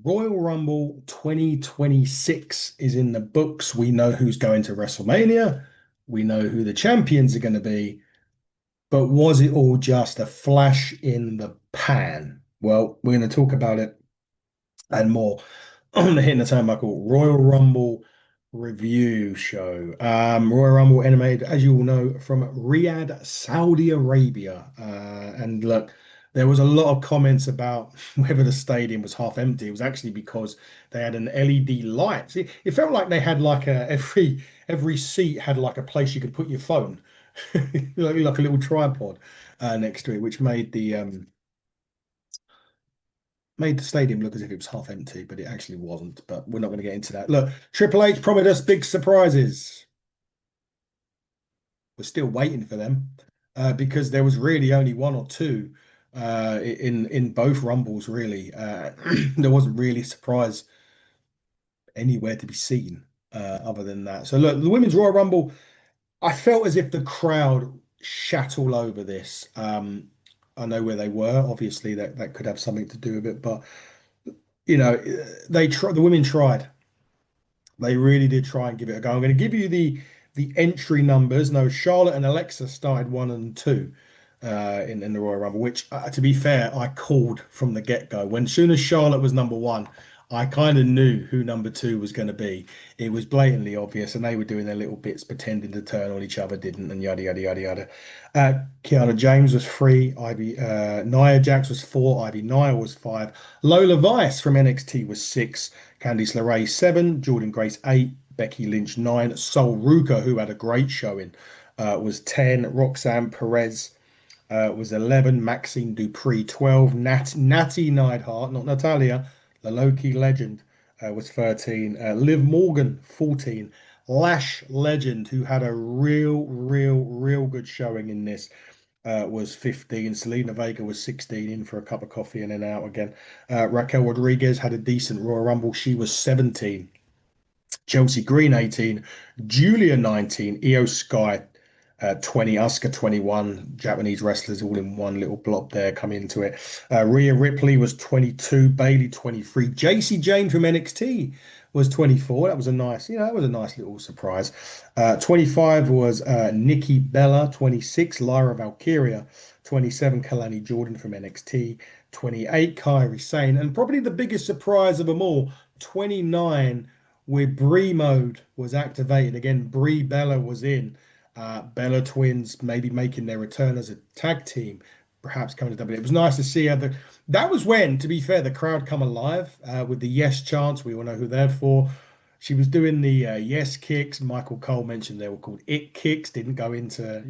Royal Rumble 2026 is in the books. We know who's going to WrestleMania. We know who the champions are going to be. But was it all just a flash in the pan? Well, we're going to talk about it and more on the Hitting the Turnbuckle Royal Rumble review show. Royal Rumble animated, as you all know, from Riyadh, Saudi Arabia. And look, there was a lot of comments about whether the stadium was half empty. It was actually because they had an LED light. See, it felt like they had like every seat had like a place you could put your phone, like a little tripod next to it, which made the stadium look as if it was half empty, but it actually wasn't. But we're not going to get into that. Look, Triple H promised us big surprises. We're still waiting for them because there was really only one or two in both Rumbles. Really, there wasn't really a surprise anywhere to be seen other than that. So look, the Women's Royal Rumble. I felt as if the crowd shat all over this. I know where they were. Obviously, that could have something to do with it, but the women tried. They really did try and give it a go. I'm going to give you the entry numbers. No, Charlotte and Alexa started one and two in the Royal Rumble, which, to be fair, I called from the get-go. When soon as Charlotte was number one, I kind of knew who number two was going to be. It was blatantly obvious, and they were doing their little bits, pretending to turn on each other, didn't, and yada yada yada yada. Kiana James was three. Nia Jax was four. Ivy Nia was five. Lola Vice from NXT was six. Candice LeRae seven. Jordan Grace eight. Becky Lynch nine. Sol Ruka, who had a great showing, was 10. Roxanne Perez was 11. Maxine Dupree 12. Natty Neidhart, not Natalia, the Loki legend, was 13. Liv Morgan 14. Lash Legend, who had a real good showing in this, was 15. Selena Vega was 16, in for a cup of coffee and then out again. Raquel Rodriguez had a decent Royal Rumble. She was 17. Chelsea Green 18, Julia 19, Io Sky 20, Asuka 21, Japanese wrestlers all in one little blob there come into it. Rhea Ripley was 22, Bailey 23, JC Jane from NXT was 24. That was a nice little surprise. 25 was Nikki Bella, 26, Lyra Valkyria, 27, Kalani Jordan from NXT, 28, Kairi Sane, and probably the biggest surprise of them all, 29, where Brie mode was activated again. Brie Bella was in. Bella Twins maybe making their return as a tag team, perhaps coming to WWE. It was nice to see her. That was when, to be fair, the crowd come alive with the yes chants. We all know who they're for. She was doing the yes kicks. Michael Cole mentioned they were called it kicks. Didn't go into,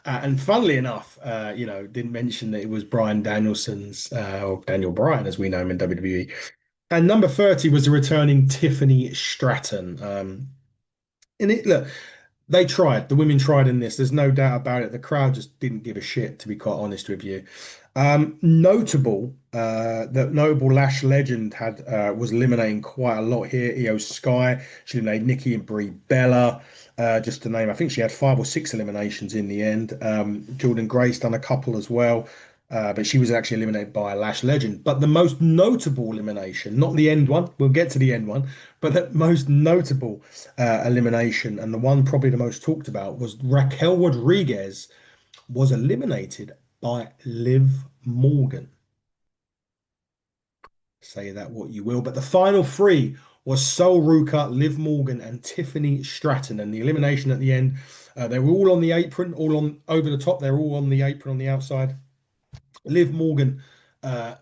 and funnily enough, didn't mention that it was Brian Danielson's or Daniel Bryan, as we know him in WWE. And number 30 was the returning Tiffany Stratton. And it look, they tried. The women tried in this. There's no doubt about it. The crowd just didn't give a shit, to be quite honest with you. Notable that notable Lash Legend had was eliminating quite a lot here. Io Sky, she eliminated Nikki and Brie Bella. Just to name, I think she had 5 or 6 eliminations in the end. Jordan Grace done a couple as well. But she was actually eliminated by a Lash Legend. But the most notable elimination, not the end one, we'll get to the end one, but the most notable elimination, and the one probably the most talked about, was Raquel Rodriguez was eliminated by Liv Morgan. Say that what you will, but the final three was Sol Ruka, Liv Morgan, and Tiffany Stratton. And the elimination at the end, they were all on the apron, all on over the top. They're all on the apron on the outside. Liv Morgan, I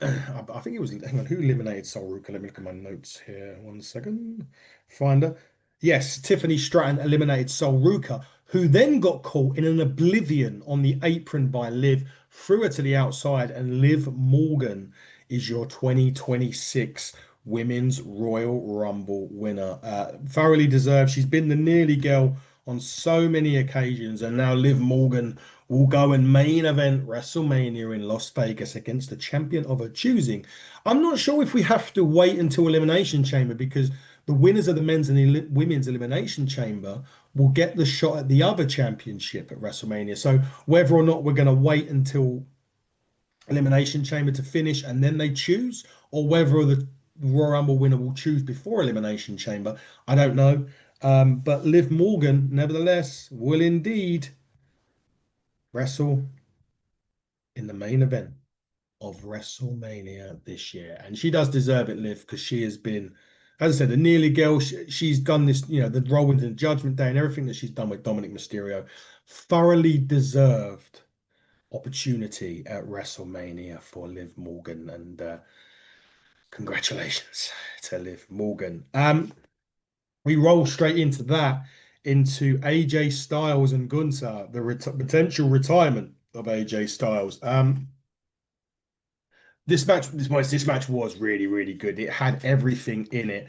think it was, hang on, who eliminated Sol Ruka? Let me look at my notes here. 1 second. Finder. Yes, Tiffany Stratton eliminated Sol Ruka, who then got caught in an oblivion on the apron by Liv, threw her to the outside, and Liv Morgan is your 2026 Women's Royal Rumble winner. Thoroughly deserved. She's been the nearly girl on so many occasions, and now Liv Morgan will go and main event WrestleMania in Las Vegas against the champion of her choosing. I'm not sure if we have to wait until Elimination Chamber, because the winners of the men's and women's Elimination Chamber will get the shot at the other championship at WrestleMania. So whether or not we're going to wait until Elimination Chamber to finish and then they choose, or whether the Royal Rumble winner will choose before Elimination Chamber. I don't know. But Liv Morgan, nevertheless, will indeed wrestle in the main event of WrestleMania this year. And she does deserve it, Liv, because she has been, as I said, the nearly girl. She's done this, the role in the Judgment Day and everything that she's done with Dominic Mysterio. Thoroughly deserved opportunity at WrestleMania for Liv Morgan. And congratulations to Liv Morgan. We roll straight into that, into AJ Styles and Gunther, the potential retirement of AJ Styles. This match was really, really good. It had everything in it.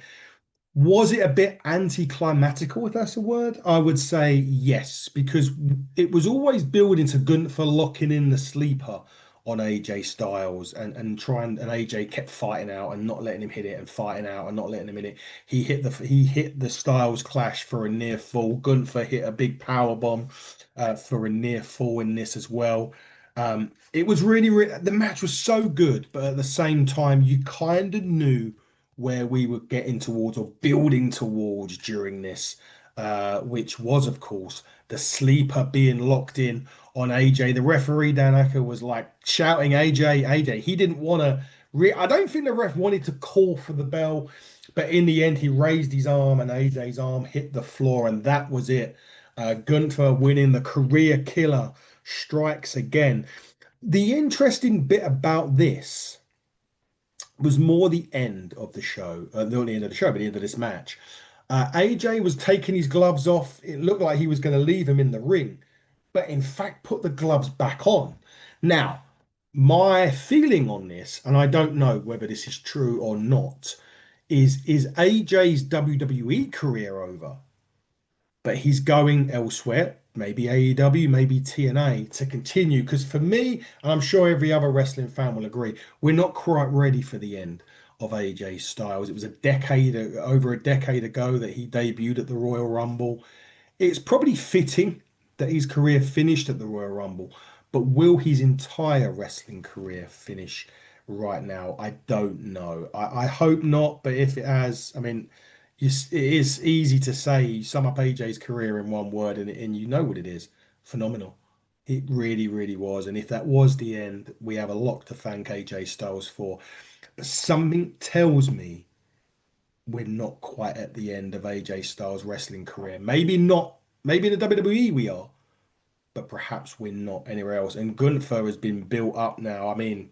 Was it a bit anticlimactical, if that's a word? I would say yes, because it was always building to Gunther locking in the sleeper on AJ Styles and AJ kept fighting out and not letting him hit it and fighting out and not letting him hit it. He hit the Styles clash for a near fall. Gunther hit a big power bomb for a near fall in this as well. It was really, the match was so good, but at the same time, you kind of knew where we were getting towards or building towards during this, which was, of course, the sleeper being locked in on AJ. The referee, Dan Acker, was like shouting, AJ, AJ. He didn't want to. I don't think the ref wanted to call for the bell, but in the end, he raised his arm and AJ's arm hit the floor, and that was it. Gunther winning, the career killer strikes again. The interesting bit about this was more the end of the show, not the end of the show, but the end of this match. AJ was taking his gloves off. It looked like he was going to leave him in the ring, but in fact put the gloves back on. Now, my feeling on this, and I don't know whether this is true or not, is AJ's WWE career over? But he's going elsewhere, maybe AEW, maybe TNA to continue. Because for me, and I'm sure every other wrestling fan will agree, we're not quite ready for the end of AJ Styles. It was over a decade ago that he debuted at the Royal Rumble. It's probably fitting that his career finished at the Royal Rumble, but will his entire wrestling career finish right now? I don't know. I hope not, but if it has, I mean, it is easy to say, you sum up AJ's career in one word, and you know what it is. Phenomenal. It really, really was. And if that was the end, we have a lot to thank AJ Styles for. But something tells me we're not quite at the end of AJ Styles' wrestling career. Maybe not. Maybe in the WWE we are, but perhaps we're not anywhere else. And Gunther has been built up now. I mean,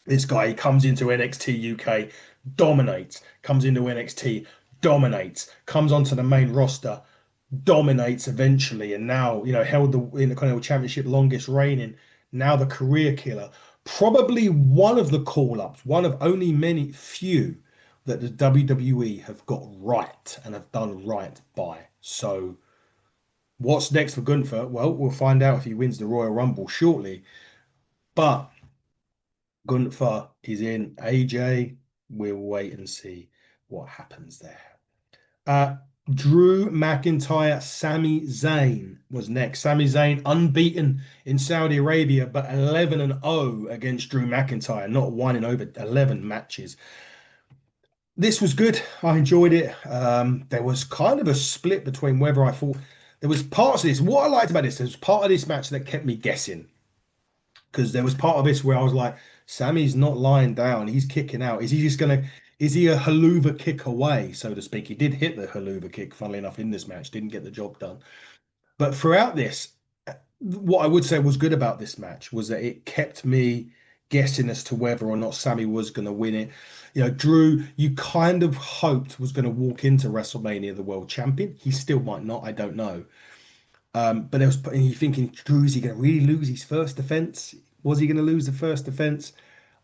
this guy, he comes into NXT UK, dominates, comes into NXT, dominates, comes onto the main roster, dominates eventually, and now, held the Intercontinental Championship longest reigning, now the career killer. Probably one of the call-ups, one of only many few that the WWE have got right and have done right by. So what's next for Gunther? Well, we'll find out if he wins the Royal Rumble shortly. But Gunther is in. AJ, we'll wait and see what happens there. Uh, Drew McIntyre, Sami Zayn was next. Sami Zayn unbeaten in Saudi Arabia, but 11-0 against Drew McIntyre, not one in over 11 matches. This was good. I enjoyed it. There was kind of a split between whether I thought there was parts of this. What I liked about this, there was part of this match that kept me guessing because there was part of this where I was like, Sammy's not lying down. He's kicking out. Is he a haluva kick away, so to speak? He did hit the haluva kick, funnily enough, in this match, didn't get the job done. But throughout this, what I would say was good about this match was that it kept me guessing as to whether or not Sammy was going to win it. Drew, you kind of hoped was going to walk into WrestleMania the world champion. He still might not, I don't know. But there was, and you're thinking, Drew, is he going to really lose his first defense? Was he going to lose the first defense?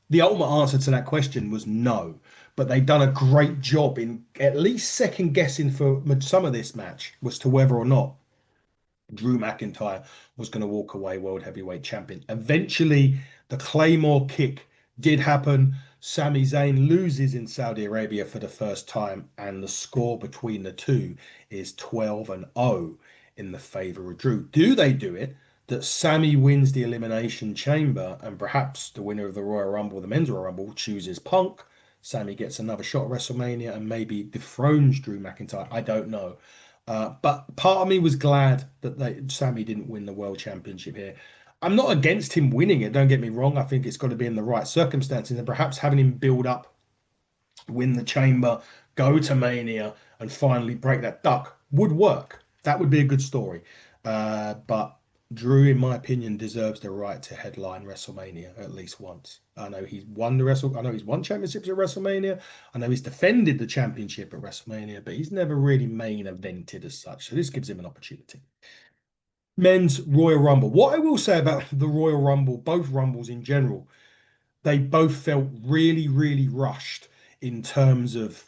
The ultimate answer to that question was no. But they've done a great job in at least second guessing for some of this match was to whether or not Drew McIntyre was going to walk away world heavyweight champion. Eventually, the Claymore kick did happen. Sami Zayn loses in Saudi Arabia for the first time, and the score between the two is 12-0 in the favor of Drew. Do they do it that Sami wins the Elimination Chamber and perhaps the winner of the Royal Rumble, the Men's Royal Rumble, chooses Punk Sammy gets another shot at WrestleMania and maybe dethrones Drew McIntyre. I don't know. But part of me was glad that Sammy didn't win the World Championship here. I'm not against him winning it, don't get me wrong. I think it's got to be in the right circumstances and perhaps having him build up, win the chamber, go to Mania, and finally break that duck would work. That would be a good story. But Drew, in my opinion, deserves the right to headline WrestleMania at least once. I know he's won I know he's won championships at WrestleMania. I know he's defended the championship at WrestleMania, but he's never really main evented as such. So this gives him an opportunity. Men's Royal Rumble. What I will say about the Royal Rumble, both Rumbles in general, they both felt really, really rushed in terms of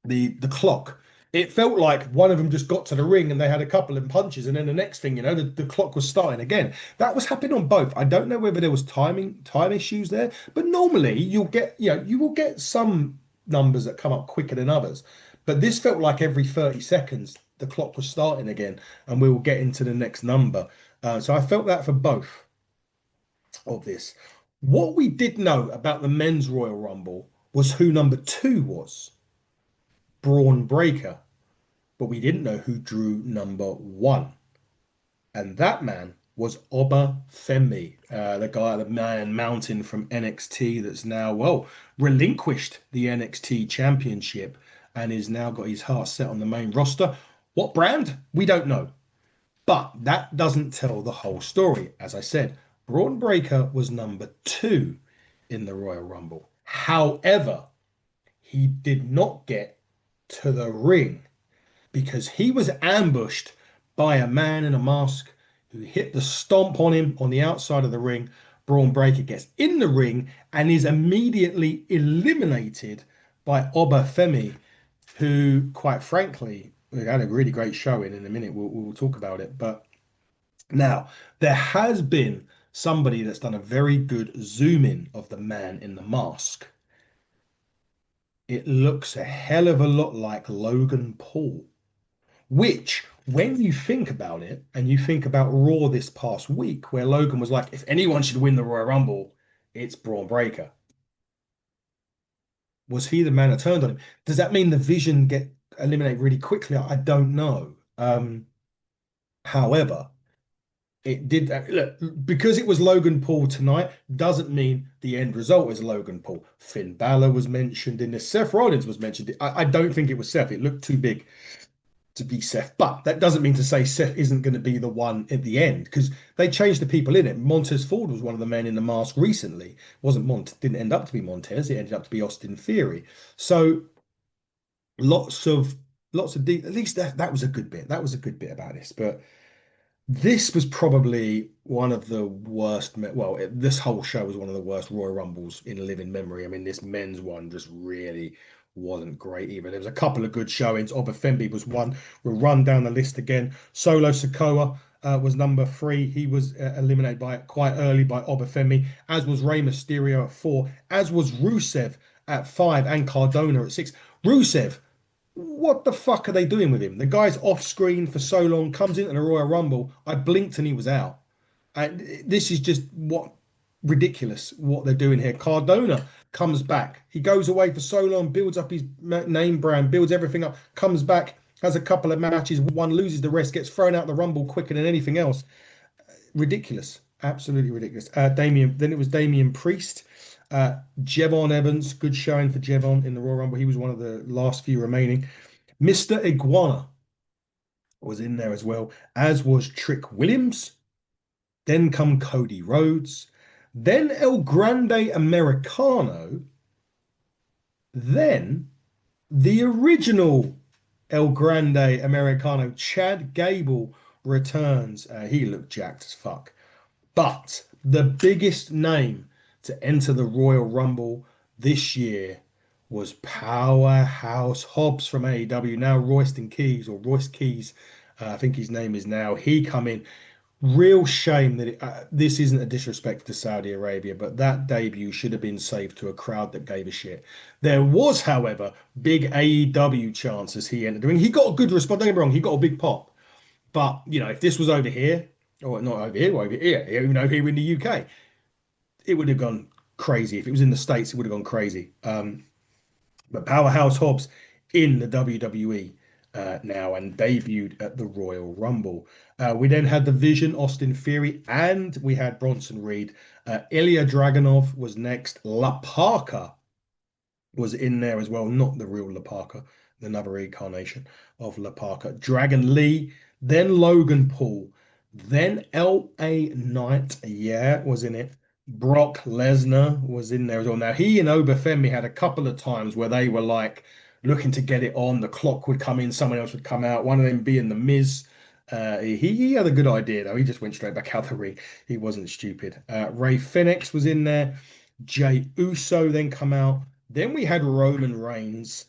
the clock. It felt like one of them just got to the ring and they had a couple of punches, and then the next thing you know, the clock was starting again. That was happening on both. I don't know whether there was time issues there, but normally you'll get, you will get some numbers that come up quicker than others. But this felt like every 30 seconds the clock was starting again, and we will get into the next number. So I felt that for both of this. What we did know about the men's Royal Rumble was who number two was. Braun Breaker, but we didn't know who drew number one. And that man was Oba Femi, the guy, the man mountain from NXT that's now, well, relinquished the NXT championship and is now got his heart set on the main roster. What brand? We don't know. But that doesn't tell the whole story. As I said, Braun Breaker was number two in the Royal Rumble. However, he did not get to the ring because he was ambushed by a man in a mask who hit the stomp on him on the outside of the ring. Braun Breaker gets in the ring and is immediately eliminated by Oba Femi, who, quite frankly, we had a really great showing. In a minute, we'll talk about it. But now, there has been somebody that's done a very good zoom in of the man in the mask. It looks a hell of a lot like Logan Paul, which, when you think about it, and you think about Raw this past week, where Logan was like, if anyone should win the Royal Rumble, it's Braun Breaker. Was he the man that turned on him? Does that mean the Vision get eliminated really quickly? I don't know. However, it did look, because it was Logan Paul tonight doesn't mean the end result is Logan Paul. Finn Balor was mentioned in this. Seth Rollins was mentioned. I don't think it was Seth. It looked too big to be Seth, but that doesn't mean to say Seth isn't going to be the one at the end because they changed the people in it. Montez Ford was one of the men in the mask recently. Wasn't didn't end up to be Montez. It ended up to be Austin Theory. So lots of at least that was a good bit. That was a good bit about this, but. This was probably one of the worst. Well, this whole show was one of the worst Royal Rumbles in living memory. I mean, this men's one just really wasn't great either. There was a couple of good showings. Oba Femi was one. We'll run down the list again. Solo Sikoa was number three. He was eliminated by quite early by Oba Femi, as was Rey Mysterio at four, as was Rusev at five, and Cardona at six. Rusev, what the fuck are they doing with him? The guy's off screen for so long, comes into the Royal Rumble. I blinked and he was out. And this is just what ridiculous what they're doing here. Cardona comes back. He goes away for so long, builds up his name brand, builds everything up, comes back, has a couple of matches, one loses the rest, gets thrown out the Rumble quicker than anything else. Ridiculous. Absolutely ridiculous. Then it was Damian Priest. Jevon Evans, good showing for Jevon in the Royal Rumble. He was one of the last few remaining. Mr. Iguana was in there as well, as was Trick Williams. Then come Cody Rhodes. Then El Grande Americano. Then the original El Grande Americano, Chad Gable, returns. He looked jacked as fuck. But the biggest name to enter the Royal Rumble this year was Powerhouse Hobbs from AEW, now Royston Keys or Royce Keys. I think his name is now. He come in. Real shame that this isn't a disrespect to Saudi Arabia, but that debut should have been saved to a crowd that gave a shit. There was, however, big AEW chances he entered the ring. He got a good response. Don't get me wrong, he got a big pop. But, if this was over here, or not over here, over here, even over here in the UK, it would have gone crazy. If it was in the States, it would have gone crazy. But Powerhouse Hobbs in the WWE now and debuted at the Royal Rumble. We then had the Vision, Austin Theory, and we had Bronson Reed. Ilya Dragunov was next. La Parka was in there as well, not the real La Parka, another incarnation of La Parka. Dragon Lee, then Logan Paul, then LA Knight, yeah, was in it. Brock Lesnar was in there as well. Now, he and Obafemi had a couple of times where they were like looking to get it on. The clock would come in, someone else would come out, one of them being The Miz. He had a good idea, though. He just went straight back out the ring. He wasn't stupid. Ray Phoenix was in there. Jay Uso then come out. Then we had Roman Reigns,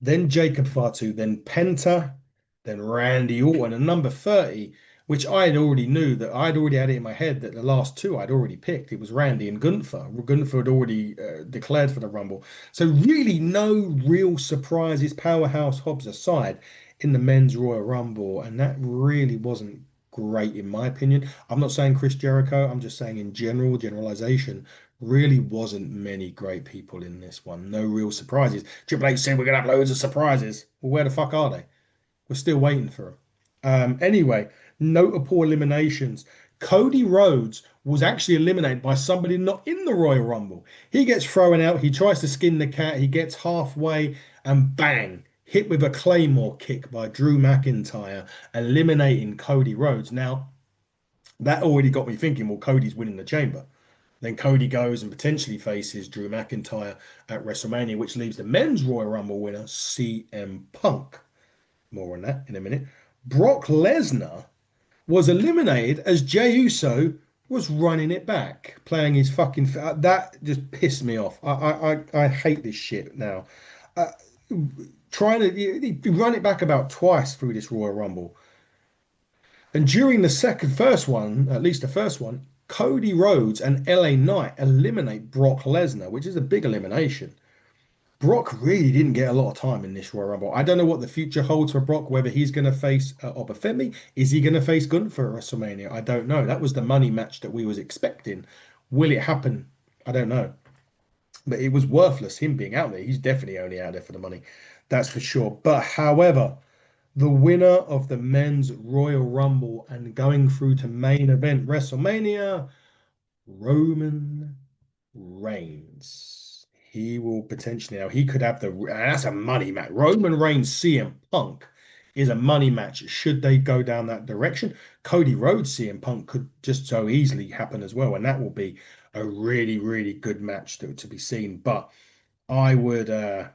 then Jacob Fatu, then Penta, then Randy Orton, and number 30, which I had already knew that I'd already had it in my head that the last two I'd already picked. It was Randy and Gunther. Gunther had already declared for the Rumble. So really no real surprises, Powerhouse Hobbs aside, in the men's Royal Rumble. And that really wasn't great in my opinion. I'm not saying Chris Jericho, I'm just saying in general, generalization, really wasn't many great people in this one. No real surprises. Triple H said we're gonna have loads of surprises. Well, where the fuck are they? We're still waiting for them. Anyway, notable eliminations. Cody Rhodes was actually eliminated by somebody not in the Royal Rumble. He gets thrown out. He tries to skin the cat. He gets halfway and bang, hit with a Claymore kick by Drew McIntyre, eliminating Cody Rhodes. Now, that already got me thinking, well, Cody's winning the chamber. Then Cody goes and potentially faces Drew McIntyre at WrestleMania, which leaves the men's Royal Rumble winner, CM Punk. More on that in a minute. Brock Lesnar was eliminated as Jey Uso was running it back, playing his fucking. That just pissed me off. I hate this shit now. Uh, Trying to run it back about twice through this Royal Rumble. And during the first one, at least the first one, Cody Rhodes and LA Knight eliminate Brock Lesnar, which is a big elimination. Brock really didn't get a lot of time in this Royal Rumble. I don't know what the future holds for Brock, whether he's going to face Obafemi. Is he going to face Gunther at WrestleMania? I don't know. That was the money match that we was expecting. Will it happen? I don't know. But it was worthless, him being out there. He's definitely only out there for the money. That's for sure. But however, the winner of the men's Royal Rumble and going through to main event WrestleMania, Roman Reigns. He will potentially now he could have that's a money match. Roman Reigns CM Punk is a money match. Should they go down that direction? Cody Rhodes CM Punk could just so easily happen as well, and that will be a really, really good match to be seen. But I would well,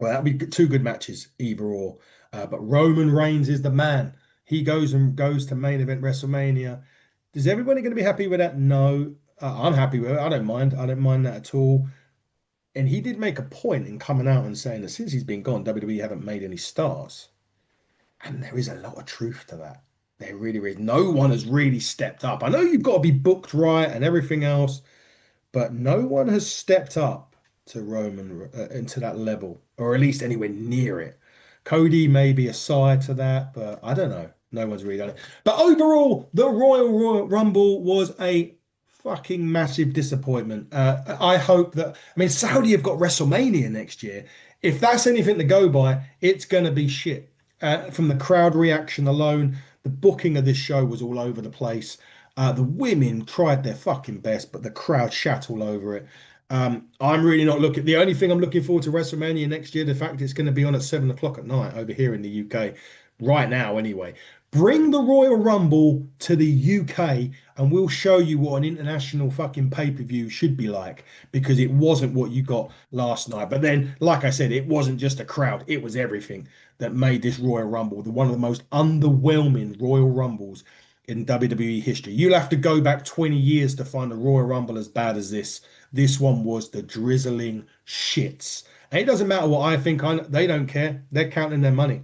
that'll be two good matches, either or. But Roman Reigns is the man. He goes to main event WrestleMania. Is everybody going to be happy with that? No. I'm happy with it. I don't mind. I don't mind that at all. And he did make a point in coming out and saying that since he's been gone, WWE haven't made any stars. And there is a lot of truth to that. There really is. No one has really stepped up. I know you've got to be booked right and everything else, but no one has stepped up to Roman into that level, or at least anywhere near it. Cody may be aside to that, but I don't know. No one's really done it. But overall, the Royal Rumble was a fucking massive disappointment. I hope that, I mean, Saudi have got WrestleMania next year. If that's anything to go by, it's going to be shit. From the crowd reaction alone, the booking of this show was all over the place. The women tried their fucking best, but the crowd shat all over it. I'm really not looking. The only thing I'm looking forward to WrestleMania next year, the fact it's going to be on at 7 o'clock at night over here in the UK, right now anyway. Bring the Royal Rumble to the UK and we'll show you what an international fucking pay-per-view should be like, because it wasn't what you got last night. But then, like I said, it wasn't just a crowd, it was everything that made this Royal Rumble one of the most underwhelming Royal Rumbles in WWE history. You'll have to go back 20 years to find a Royal Rumble as bad as this. This one was the drizzling shits. And it doesn't matter what I think. They don't care. They're counting their money.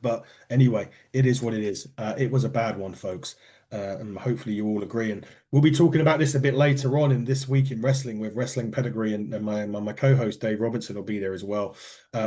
But anyway, it is what it is. It was a bad one, folks. And hopefully you all agree. And we'll be talking about this a bit later on in This Week in Wrestling with Wrestling Pedigree, and my co-host Dave Robinson will be there as well.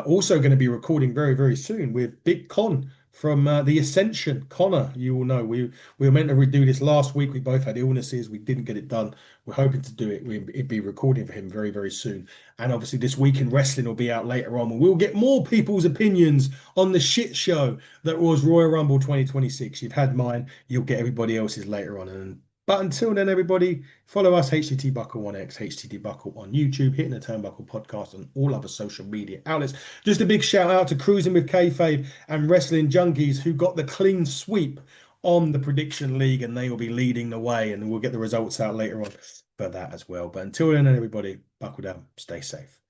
Also going to be recording very, very soon with Big Con from the Ascension. Connor, you all know we were meant to redo this last week. We both had illnesses. We didn't get it done. We're hoping to do it. It'd be recording for him very, very soon. And obviously, this week in wrestling will be out later on. We'll get more people's opinions on the shit show that was Royal Rumble 2026. You've had mine. You'll get everybody else's later on. But until then, everybody, follow us, HTT Buckle on X, HTT Buckle on YouTube, Hitting the Turnbuckle podcast, and all other social media outlets. Just a big shout out to Cruising with Kayfabe and Wrestling Junkies, who got the clean sweep on the Prediction League, and they will be leading the way, and we'll get the results out later on for that as well. But until then, everybody, buckle down, stay safe.